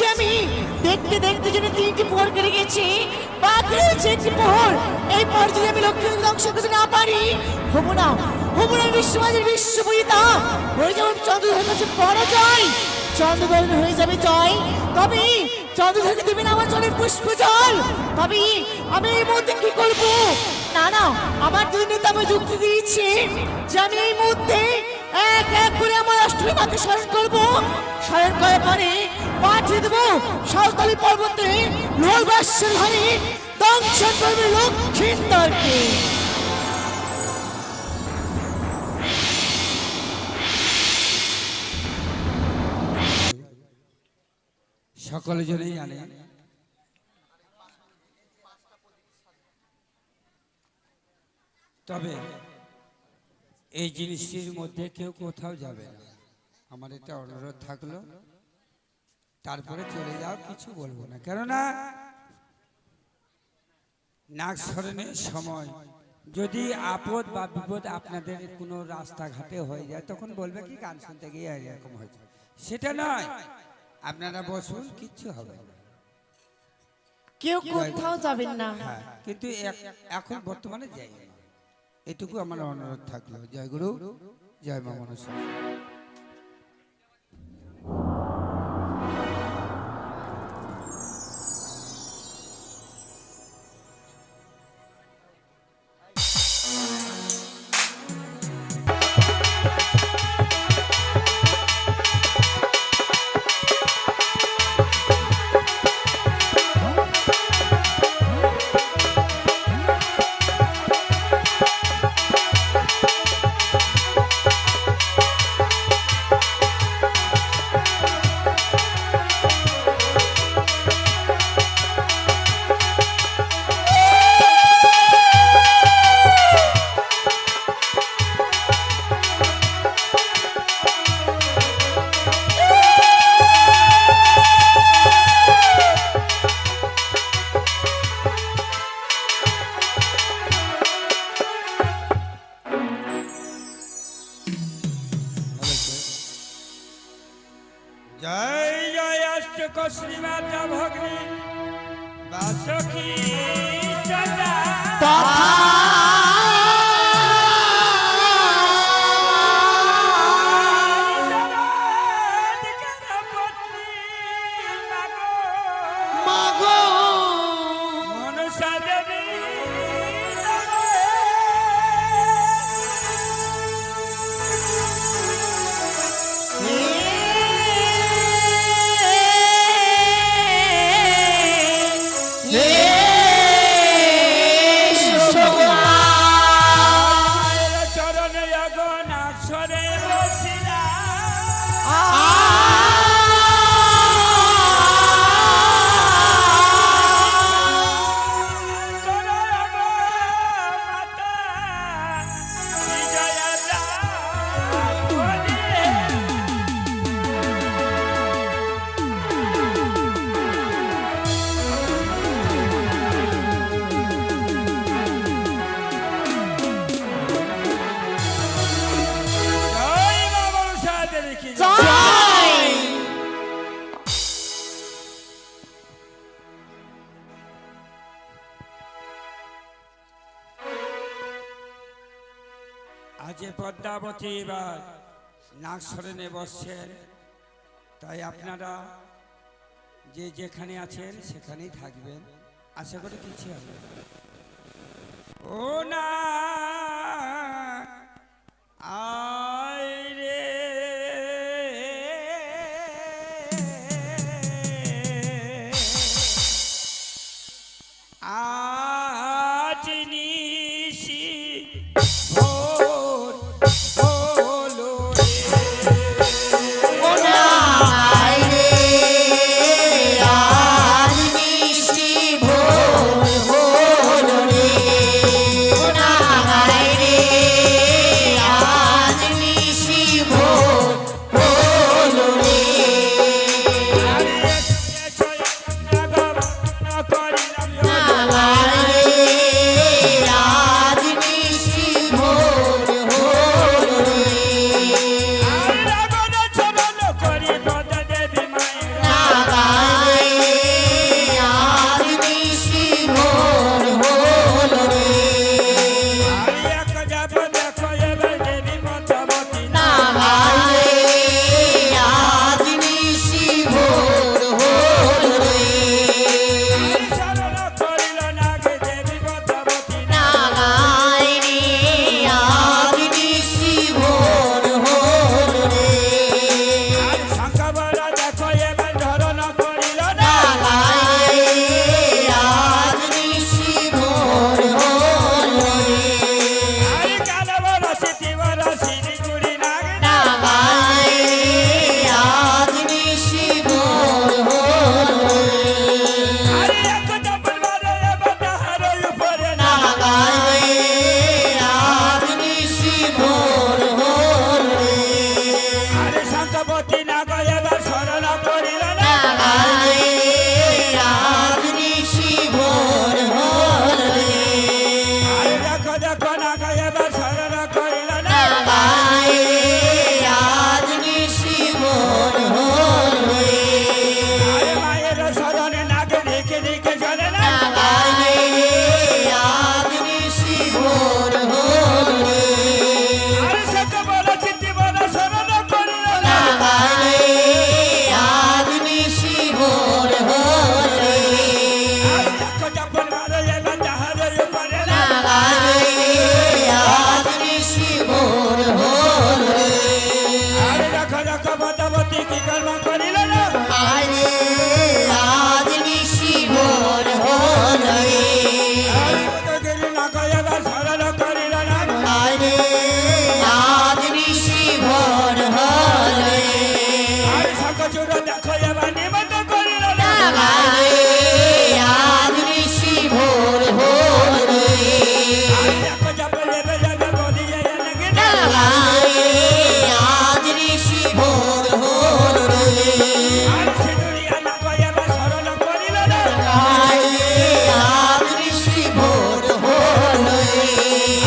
পেয়েছি আমি। দেখতে দেখতে যদি 3টি প্রহর কেটে গেছে, বাকি রয়েছে 1টি প্রহর। এই পর যদি আমি লক্ষ্মী ধ্বংস করতে না পারি, হবো না বিশ্বমাজের বিশ্ববিতা হয়ে যাবো চন্দ্রধরের কাছে পরাজয়। চন্দ্রধরের হয়ে যাবে জয়, তবে চন্দ্রধরকে দেবেন আমার চলের পুষ্প জল। তবে আমি এই মুহূর্তে কি করবো? না না, আমার দুই নেতা আমি যুক্তি দিয়েছি যে আমি এই মুহূর্তে এক এক করে আমার অষ্টমী মাকে স্মরণ করবো। স্মরণ করার পরে পাঠিয়ে দেবো সাঁওতালি পর্বতে লোহবাসের ঘরে দংশন করবে লক্ষ্মীন্দরকে। সকলে জনেই জানে তবে এই জিনিসটির মধ্যে কেউ কোথাও যাবে না। আমার এটা অনুরোধ থাকলো, তারপরে চলে যাও, কিছু বলবো না। কেননা নাক স্মরণের সময় যদি আপদ বা বিপদ আপনাদের কোনো রাস্তাঘাটে হয়ে যায়, তখন বলবে কি গান শুনতে গিয়ে এরকম হয়েছে। সেটা নয়, আপনারা বসুন, কিচ্ছু হবে না, কেউ কোথাও যাবেন না। হ্যাঁ, কিন্তু এখন বর্তমানে যাই না, এটুকু আমার অনুরোধ থাকলো। জয় গুরু, জয় মা মনসা। জয় জয় অষ্টক শ্রীমাতা ভগ্নী বাসকি চন্দ্রা। আজ পদ্মাবতী এবার নাক স্মরণে বসছেন, তাই আপনারা যে যেখানে আছেন সেখানেই থাকবেন, আশা করি কিছু হবে। ও না আয় রে আজ নিশি ভোর হলো রে। ও না আয় রে আজ নিশি ভোর হলো রে। ও না আয় রে আজ পদ্মাবতী না গয়ে বা শরণ করিল না আরে দেখো দেখো না গয়ে বা শরণ করিল না আরে মায়ের শরণে নাকে রেখে রেখে চলে না আরে সত্য বলো চিত্তি বলো শরণ করিল না আরে দেখো যখন মারা যাবে জাহাজের উপরে না আরে দেখো দেখো পদ্মাবতী কি কর্ম করিল না আরে পদ্মগিরি না গয়ে বা শরণ করিল না আরে শঙ্খচূড় দেখো এবার নিমন্ত্রণ করিল না আরে দেখো যাবে যাবে যাবে বদি যায় নাকি না আরে সিঁদুরিয়া না গয়ে বা শরণ করিল না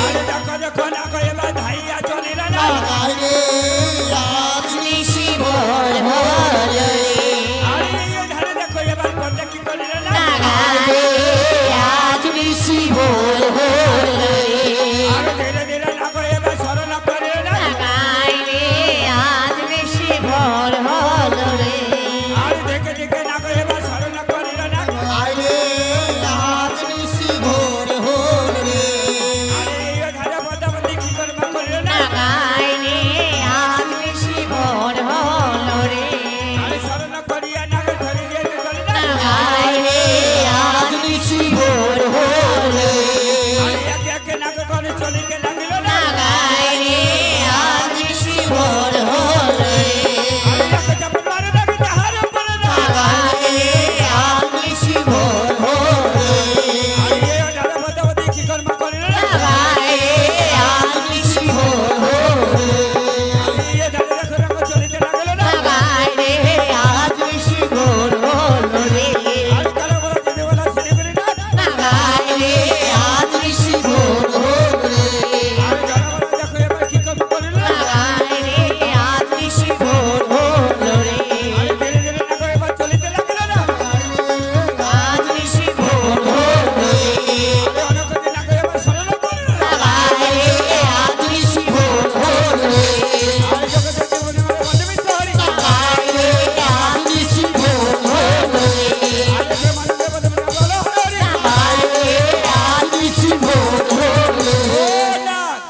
আরে দেখো দেখো না গয়ে বা ধাইয়া চলিল না আরে এই ধারে দেখো এবার পদ্মা কি করিল না আরে ধীরে ধীরে না গয়ে বা শরণ করিল না আরে দেখে দেখে না গয়ে বা শরণ করিল না আরে এই ধারে পদ্মাবতী কি কর্ম করিল না আরে শরণ করিয়া নাগে ধরে দিয়ে চলিল না আরে একে একে নাগে করে চলিতে লাগিল না আরে একে চাপ মারে নাগে তাহার উপরে না আরে এই ধারে পদ্মাবতী কি কর্ম করিল না আরে এই ধারে দেখো দেখো চলিতে লাগিল না আরে কালো বলা দিদি বলা সিঁড়ি করি না আরে জনগণ দেখো এবার কি কর্ম করিল না আরে ধীরে ধীরে নাগো এবার চলিতে লাগিল না আরে অনেকদিন নাগো এবার শরণ করিল না আরে জগতের জীবনে মানে বন্ধুমিত্র হরি আরে যে মানুষের বন্ধুমিত্র বলো হরি ও নাথ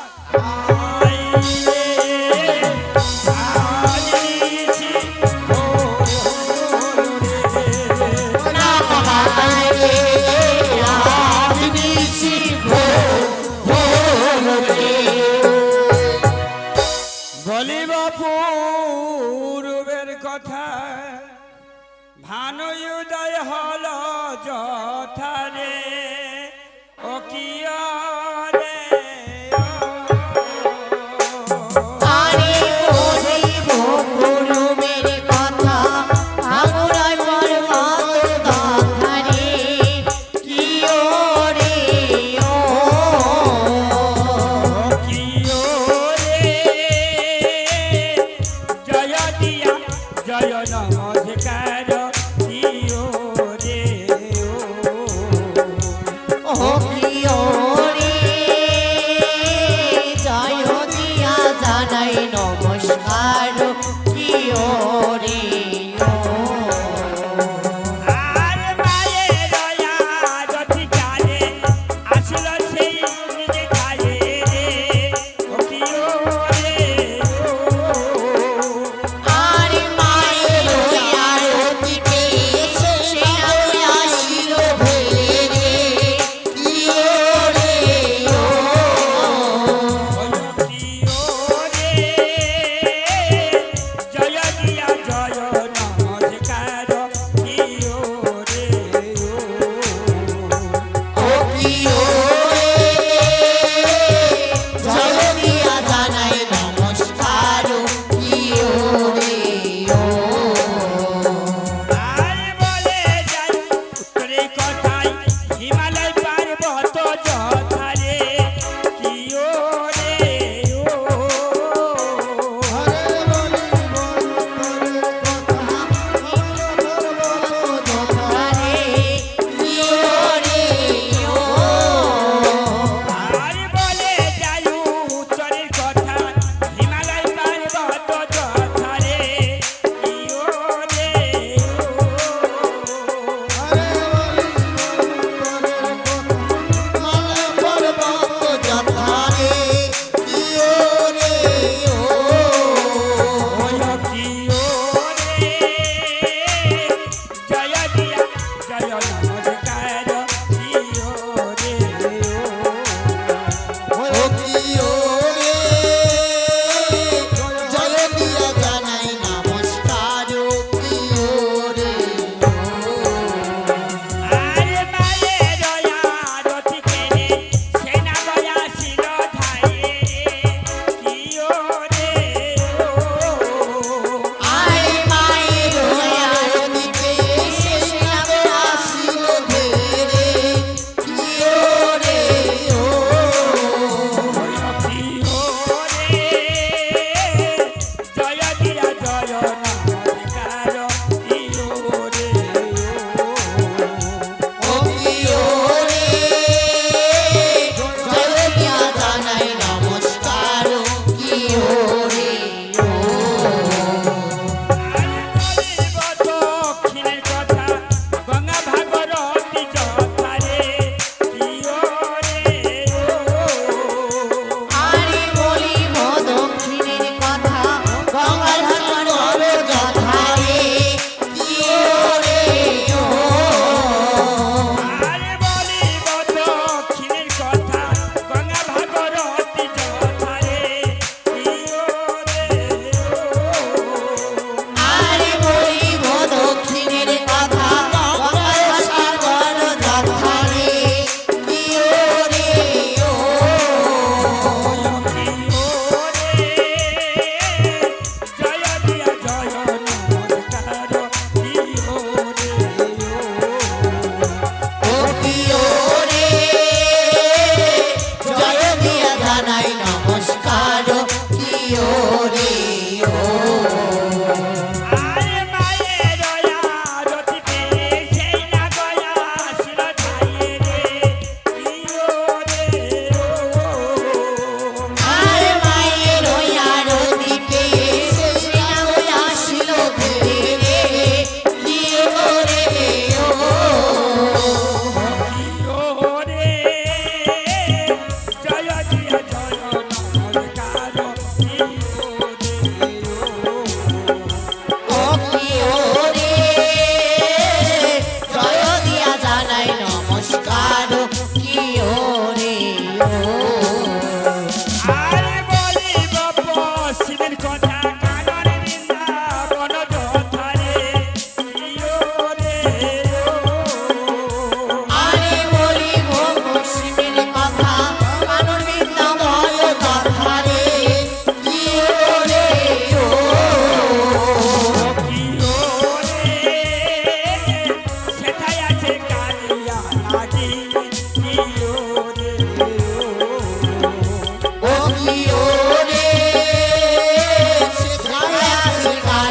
বলিব পূর্বের কথা ভানু উদয় হল যথারে ও কিয় রে কিয় রে জয় দিয়া জয় নমস্কার কিয় রে নমস্কার কিয় রে আরে মায়ের দয়া রথি চালে আসল সেই নিজে খায়ে রে ও কিয় রে আর মায়ের আরতি পেয়েছে আসিল ভেলে রে কিয় রে জয় দিয়া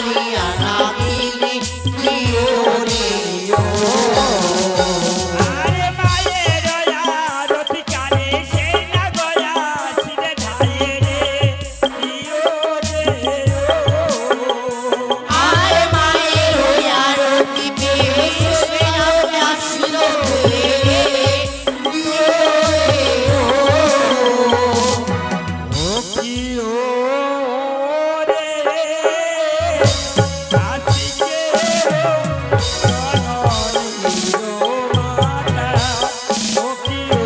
তোমারি আনাবিনি দিও রে ও আরে মায়ের আরতি কালে সেই না গয়া ছিড়ে ঢালে রে দিও রে আয় মায়ের ওই আরতিতে সে নামে আসিল রে দিও রে ও কি ও রে আজকে অনরিরো মাতা ও কি ও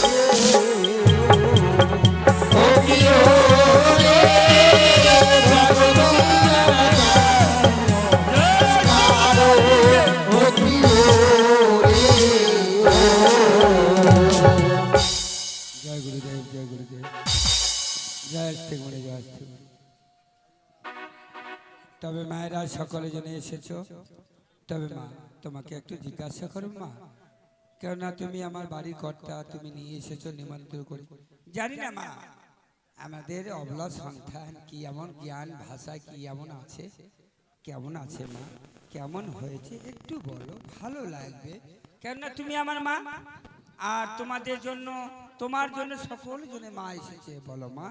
রে ও দিও রে ও দিও জয় গুরুদেব জয় গুরুদেব জয় আস্তে করে জয় আস্তে করে। তবে মায়েরা সকলে জনে এসেছো, তবে মা তোমাকে একটু জিজ্ঞাসা করো মা, কেননা তুমি আমার বাড়ির কর্তা, তুমি নিয়ে এসেছো নিমন্ত্রণ করে। জানি না মা আমাদের অবলা সন্তান কি এমন জ্ঞান ভাষা কি এমন আছে, কেমন আছে মা, কেমন হয়েছে একটু বলো, ভালো লাগবে। কেননা তুমি আমার মা, আর তোমাদের জন্য তোমার জন্য সকল জনে মা এসেছে। বলো মা,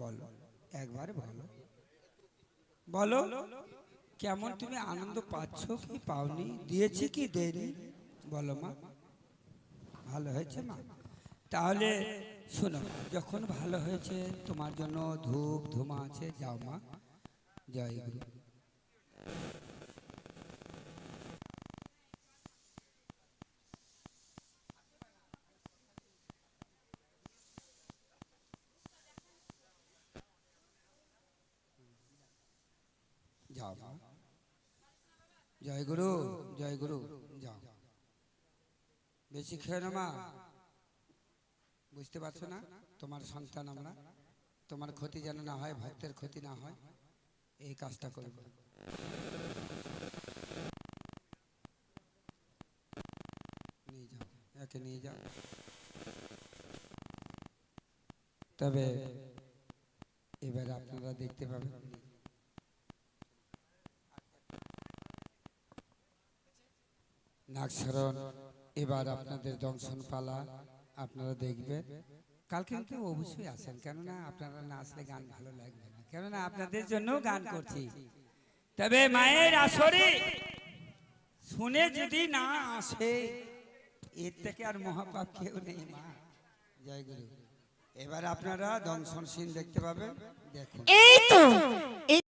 বলো একবার বলো, বলো কেমন তুমি আনন্দ পাচ্ছ কি পাওনি, দিয়েছি কি দেয়নি, বলো মা। ভালো হয়েছে মা? তাহলে শোনো, যখন ভালো হয়েছে তোমার জন্য ধূপ ধুমা আছে, যাও মা। জয় গুরু। যাও মা। জয় গুরু জয় গুরু। যাও, বেশি খেয়ে না মা, বুঝতে পারছো না তোমার সন্তান আমরা, তোমার ক্ষতি যেন না হয়, ভক্তের ক্ষতি না হয়, এই কাজটা করবো। নিয়ে যাও, একে নিয়ে যাও। তবে এবার আপনারা দেখতে পাবেন নাগশরণ, এবার আপনাদের দংশন পালা আপনারা দেখবেন। কালকে কিন্তু অবশ্যই আসেন, কেননা আপনারা না আসলে গান ভালো লাগবে না, কেননা আপনাদের জন্য গান করছি। তবে মায়ের আসরে শুনে যদি না আসে, এর থেকে আর মহাপাপ কেউ নেই মা। জয় গুরু। এবার আপনারা দংশন সিন দেখতে পাবেন, দেখুন। এই তো এই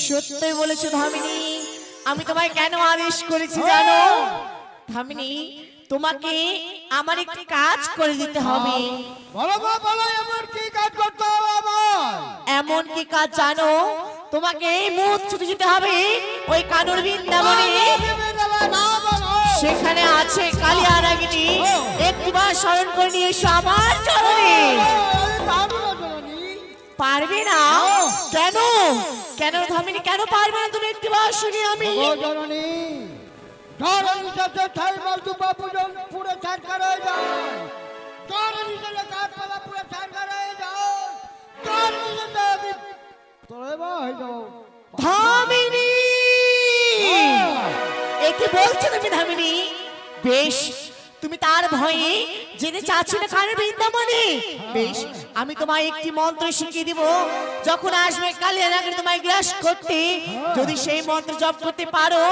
সত্যই বলেছো ধামিনী, আমি তোমায় কেন আদেশ করেছি জানো ধামিনী? তোমাকে আমার একটি কাজ করে দিতে হবে। এমন কি কাজ জানো? তোমাকে এই মুহূর্তে ছুটে যেতে হবে ওই কানুর বৃন্দাবনে, সেখানে আছে কালিয়া নাগিনী, একটিবার স্মরণ করে নিয়ে এসো আমার চরণে। পারবে না? কেন কেন ধামিনী, কেন পারবে না তুমি? একটিবার শুনি আমি। ধামিনী, একে বলছো তুমি ধামিনী? বেশ, তুমি তার ভয়ে জেনে চাচ্ছ না কানের বৃন্দাবনে। বেশ, আমি তোমায় একটি মন্ত্র শিখিয়ে দিব। যখন আসবে কালিয়া নাগিনী তোমায় গ্রাস করতে, যদি সেই মন্ত্র জপ করতে পারো,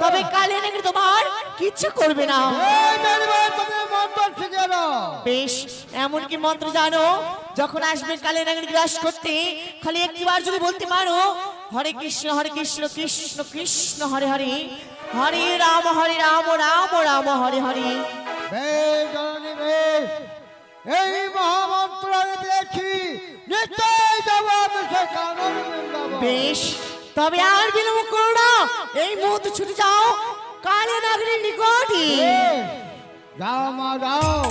তবে কালিয়া নাগিনী তোমার কিচ্ছু করবে না। বেশ, এমন কি মন্ত্র জানো? যখন আসবে কালিয়া নাগিনী গ্রাস করতে, খালি একটিবার যদি বলতে পারো, হরে কৃষ্ণ কৃষ্ণ কৃষ্ণ হরে হরে, হরে রাম রাম রাম হরে হরে। এই মহামন্ত্র দেখি নিশ্চয় যাব আমি সেই কানন বৃন্দাবন। বেশ, তবে আর বিলম্ব করো না, এই মুহূর্তে ছুটে যাও কালিয়া নাগিনীর নিকটে। যাও মা যাও।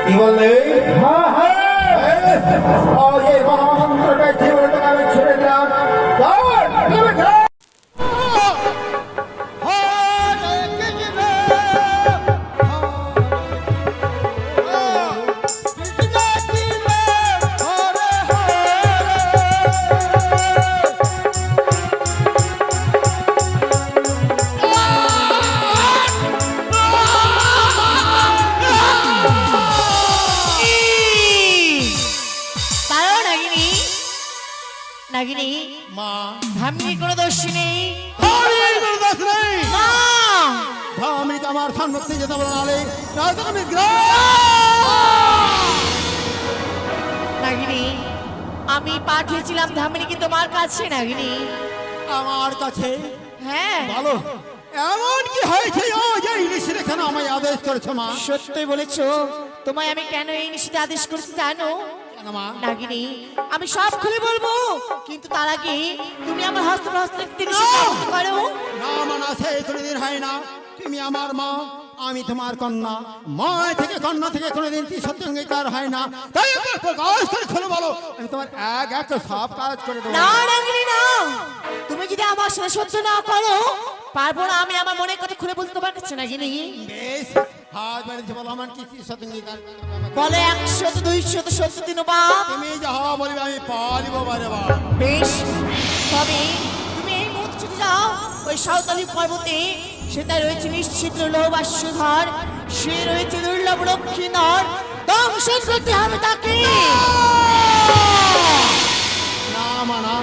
কি বললে? আজ এই মহামন্ত্রটা জীবনে তোকে আমি ছেড়ে দিলাম। হরে কৃষ্ণ হরে তারাও নাগিনী, নাগিনী মা ধামিনীর কোনো দোষ নেই। হরির কোনো দোষ নেই। মা আমি তো আমার সম্মুখে যেতে বলে নালে আমি নাগিনী, আমি পাঠিয়েছিলাম ধামিনীকে তোমার কাছে। নাগিনী আমার কাছে হ্যাঁ ভালো এমন কি হয়েছে ও যে ইলিশের এখানে আমায় আদেশ করেছো মা? সত্যই বলেছো। তোমায় আমি কেন এই নিষেধ আদেশ করেছি জানো? কেন মা? নাগিনী আমি সব খুলে বলবো, কিন্তু তার আগে তুমি আমার হস্ত করো। না মানা সে কোনোদিন হয় না। তুমি আমার মা, আমি তোমার কন্যা। মা থেকে কন্যা থেকে কোনোদিন কি সত্য অঙ্গীকার হয় না। তাই একবার প্রকাশ করে খুলে বলো, আমি তোমার এক এক সব কাজ করে দেবো। না নাগিনী না, তুমি যদি আমার সাথে সহ্য না করো পারবো না আমি আমার মনের কথা খুলে বলতে তোমার কাছে। নাগিনী বেশ, হাত বাড়িতে বলো আমার কি কি সত্য অঙ্গীকার করতে হবে আমাকে। বলে 100 200 70 বা তুমি যাহা বলবে আমি পারিব বারে বা। বেশ, তবে তুমি এই মুহূর্তে চলে যাও ওই সাঁওতালি পর্বতে। সেটা রয়েছে নিশ্চিত লোহবাস্যধর, সে রয়েছে দুর্লভ লক্ষ্মীধর। দংশন করতে হবে তাকে। না মানা,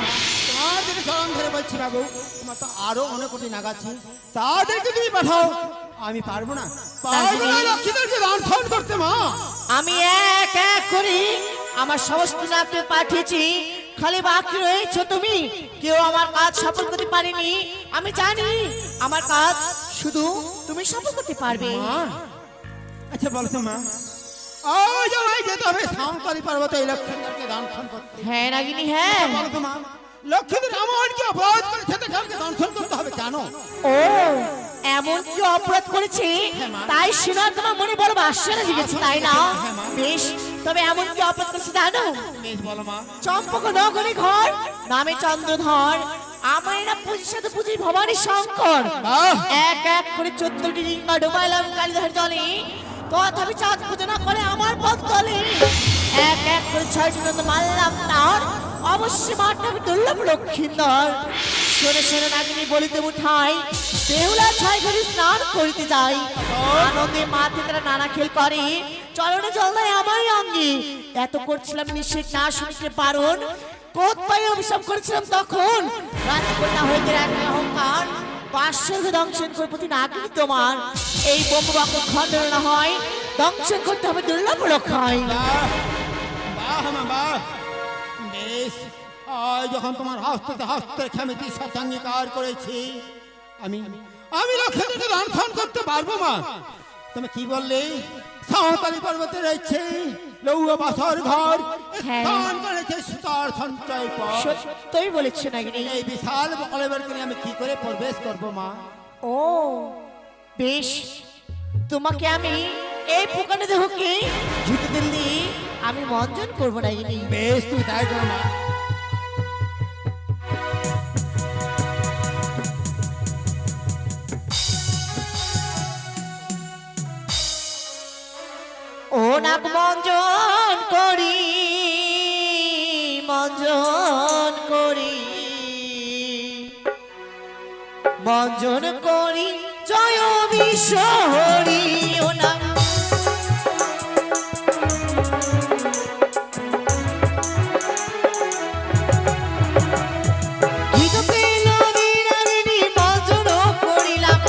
তোমার দিকে চরণ ধরে বলছি বাবু, তোমার তো আরো অনেক কোটি নাগ আছে, তাদেরকে তুমি পাঠাও। আমি পারবো না, পারবো না লক্ষ্মীদেরকে দংশন করতে মা। আমি এক এক করে আমার সমস্ত নামকে পাঠিয়েছি, খালি বাকি রয়েছে তুমি। কেউ আমার কাজ সফল করতে পারেনি। আমি জানি আমার কাজ শুধু তুমি সফল করতে পারবে। মা আচ্ছা বলছো মা, আজ আমায় যেতে হবে সাঁওতালি পর্বতে এই লক্ষ্মীদেরকে দংশন করতে। হ্যাঁ নাগিনী হ্যাঁ। বলতো মা, লক্ষ্মীদের এমন কি অপরাধ করেছে তাদেরকে দংশন করতে হবে জানো? ও এমন কি অপরাধ করেছে তাই শুনে তোমার মনে বড় আশ্চর্য জেগেছে তাই না? বেশ, তবে এমন কি অপরাধ করেছে জানো? বেশ বলো মা। চম্পক নগরী ঘর নামে চন্দ্রধর, আমার না পুঁজির সাথে পুঁজি ভবানী শঙ্কর। এক এক করে 14টি রিঙ্গা ডুবাইলাম কালীধর জলে, তথাপি চাঁদ পুজো না করে আমার পথ তলে। এক এক করে 6টি নন্দ মারলাম তার, অবশ্যই মারতে হবে দুর্লভ লক্ষ্মীন্দর। শোনে শোনে নাগিনী বলিতে উঠাই, বেহুলা 6 ঘড়ি স্নান করিতে যাই। আনন্দে মাঠে তারা নানা খেল করে, চরণে জল দেয় আমারই অঙ্গে। এত করছিলাম নিষেধ না শুনিতে পারণ, কোথ পায়ে অভিশাপ করেছিলাম তখন। রাজকন্যা হইতে এক অহংকার, বাৎসর্য দংশন করে প্রতি নাগিনী তোমার। এই ব্রহ্মবাক্য খণ্ডন না হয়, দংশন করতে হবে দুর্লভ রক্ষায়। বাহ মা বাহ, বেশ। আজ যখন তোমার হস্তে হস্তে খামিতি সত্যাঙ্গীকার করেছি, আমি আমি লক্ষ্মীদেরকে দংশন করতে পারবো মা। তুমি কি বললে? সাঁওতালি পর্বতে রয়েছে লৌহ বাসর ঘর, হ্যাঁ। স্থান করেছে সুতার সঞ্চয় পথ। সত্যই বলেছো নাগিনী। এই বিশাল কলেবরকে নিয়ে আমি কি করে প্রবেশ করবো মা? ও বেশ, তোমাকে আমি এই পুকানে দেহকে জুতো দিল্লি আমি মঞ্জন করবো নাগিনী। বেশ, তুমি তাই করো মা। ও নাক মঞ্জন করি, মঞ্জন করি, মঞ্জন করি জয় বিশ্ব হরি। ও নাক গীততে নদী নারী মঞ্জন করিলাম,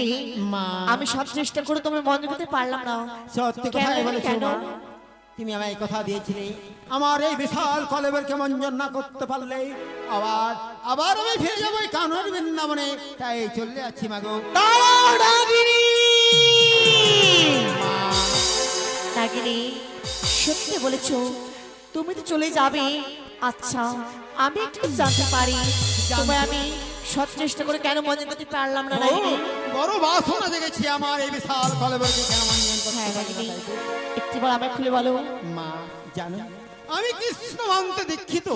নাগিনী মা। আমি সব চেষ্টা করে তোমার মন করতে পারলাম না। সত্যি কেন, কথাই বলেছো কেন? মা। তুমি আমায় কথা দিয়েছিলে আমার এই বিশাল কলেবরকে মঞ্জন না করতে পারলে আবার আবার আমি ফিরে যাবো এই কানর বৃন্দাবনে, তাই চলে যাচ্ছি মাগো। দাঁড়াও নাগিনী। নাগিনী সত্যি বলেছো, তুমি তো চলে যাবে। আচ্ছা আমি একটু জানতে পারি তোমায় আমি সব চেষ্টা করে কেন মনে করতে পারলাম না নাগিনী? বড় বাসনা জেগেছি আমার এই বিশাল কলেবরকে কেন মঞ্জন করতে হ্যাঁ পারলে নাগিনী, না, তাই তো। একটিবার আমায় খুলে বলো। মা জানো আমি কৃষ্ণ মন্ত্রে দীক্ষিত,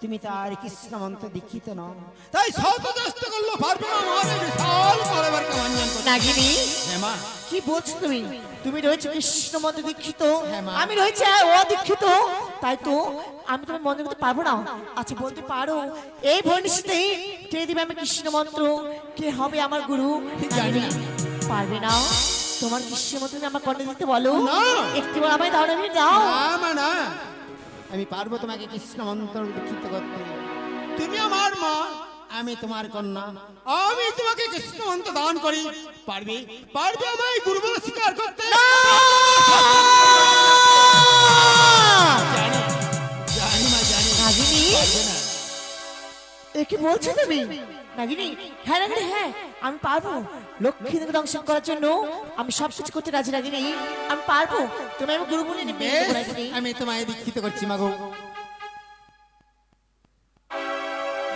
তুমি তার কৃষ্ণ মন্ত্রে দীক্ষিত নও, তাই শত চেষ্টা করলেও পারবে না আমার এই বিশাল কলেবরকে মঞ্জন করতে। নাগিনী হ্যাঁ মা। কি বলছো তুমি? তুমি রয়েছে কৃষ্ণ মন্ত্রে দীক্ষিত, হ্যাঁ, মা। আমি রয়েছে অদীক্ষিত, তাই তো আমি তোমার মন্ত্র করতে পারবো না। আচ্ছা বলতে পারো এই ভবিষ্যতে কে দিবে আমি কৃষ্ণ মন্ত্র, কে হবে আমার গুরু? জানি না। পারবে না? তোমার কৃষ্ণ মন্ত্র তুমি আমার কর্ণে দিতে বলো, না। একটিবার আমায় দাও নাগিনী, দাও। না মা না, আমি পারবো তোমাকে কৃষ্ণ মন্ত্র দীক্ষিত করতে। তুমি আমার মা, আমি তোমার কন্যা, আমি তোমাকে কৃষ্ণ মন্ত্র দান করি। পারবে পারবে আমায় গুরু বলে স্বীকার করতে? জানি জানি মা জানি নাগিনী পারবে না। এ কি বলছো তুমি? নাগিনী হ্যাঁ নাগিনী হ্যাঁ আমি পারবো। লক্ষ্মী দংশন করার জন্য আমি সবকিছু করতে রাজি নাগিনী, আমি পারবো। তুমি আমি গুরু বলে নেবে বেশ, নাগিনী। আমি তোমায় দীক্ষিত করছি মাগো।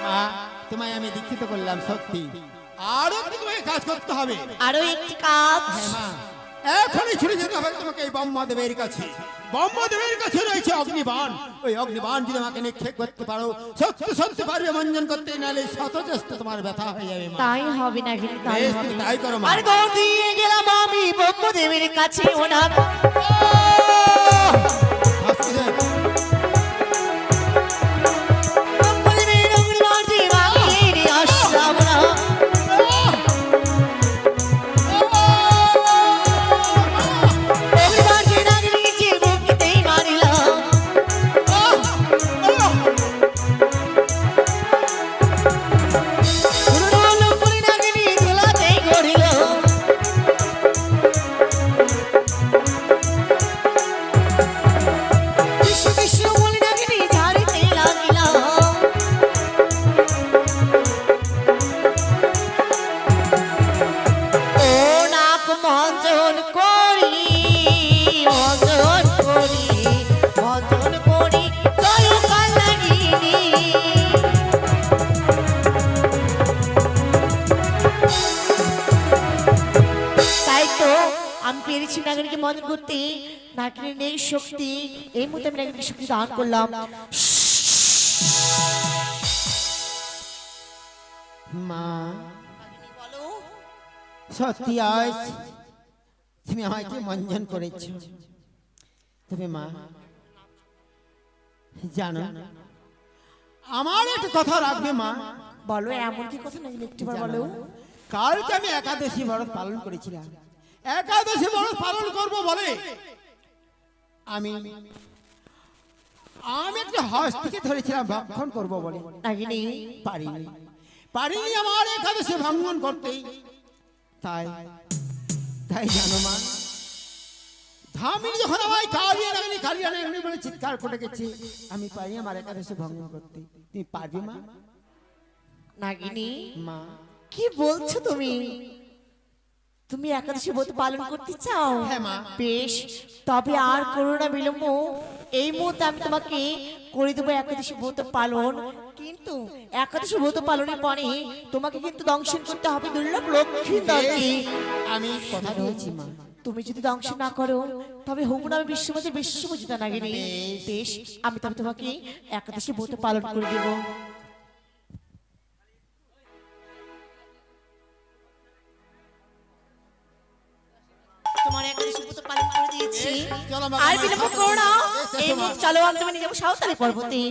মা তোমায় আমি দীক্ষিত করলাম সত্যি, আরো একটু তোমাকে কাজ করতে হবে। আরো একটি কাজ। হ্যাঁ মা, এখনই ছুটে যেতে হবে তোমাকে এই ব্রহ্মদেবের কাছে। ব্রহ্মদেবের কাছে রয়েছে অগ্নিবাণ, ওই অগ্নিবাণ যদি আমাকে নিক্ষেপ করতে পারো সত্যি সত্যি পারবে মঞ্জন করতে, নাহলে শত চেষ্টা তোমার ব্যথা হয়ে যাবে মা। তাই হবে নাগিনী, তাই বেশ, হবে। তুমি তাই করো মা। আরে দৌড় দিয়ে গেলাম আমি ব্রহ্মদেবের কাছে, ওনার আস্তে যাও। ব্রহ্মদেবের অগ্নিবাণে মাগিয়ে নিয়ে আসলাম না। অগ্নিবাণে নাগিনী যে মুক্তিতেই মারিলাম। পুরনো করে নাগিনী দোলাতেই গড়িল। কৃষ্ণ কৃষ্ণ বলে নাগিনী ঝাড়িতে লাগিলাম। ও নাক মঞ্জন করি, মঞ্জন করি, মঞ্জন করি জয় কালাগিনী। তাই তো আমি পেরেছি নাগরিককে মদন করতে। নাগরিকের নেই শক্তি, এই মুহূর্তে আমি নাগরিককে শক্তি দান করলাম। মা বলো সত্যি আজ তুমি আমাকে মঞ্জন করেছো, তবে মা জানো আমার একটা কথা রাখবে মা। বলো এমন কি কথা নাকি একটিবার বলো। কালকে আমি একাদশী ব্রত পালন করেছিলাম, একাদশী ব্রত পালন করব বলে আমি একটা হস্তিকে ধরেছিলাম ভক্ষণ করব বলে, নাগিনী পারিনি পারিনি আমার একাদশী ভঙ্গন করতে। তাই তাই জানো মা, ধামিনী যখন আমায় কালিয়া নাগিনী বলে চিৎকার করে গেছে, আমি পারি আমার একাদশী ভঙ্গ করতে। তুমি পারবে মা? নাগিনী মা কি বলছো তুমি? তুমি একাদশী ব্রত পালন করতে চাও? হ্যাঁ মা। বেশ, তবে আর করো না বিলম্ব। এই মুহূর্তে আমি তোমাকে করে দেবো একাদশী ব্রত পালন, কিন্তু একাদশী ব্রত পালনের পরে তোমাকে কিন্তু দংশন করতে হবে দুর্লভ লক্ষ্মী দলকে। আমি কথা দিয়েছি মা। তুমি যদি দংশন না করো তবে হবু না আমি বিশ্বমাঝে বিশ্বমজিতা নাগিনী। বেশ, আমি তবে তোমাকে একাদশী ব্রত পালন করে দেবো। তোমার একাদশী ব্রত পালন করে দিয়েছি, চলো মা, আর বিলম্ব করো না। বেশ, এসো এই মা। চলো আমি তোমার নিয়ে যাবো সাঁওতালি পর্বতে।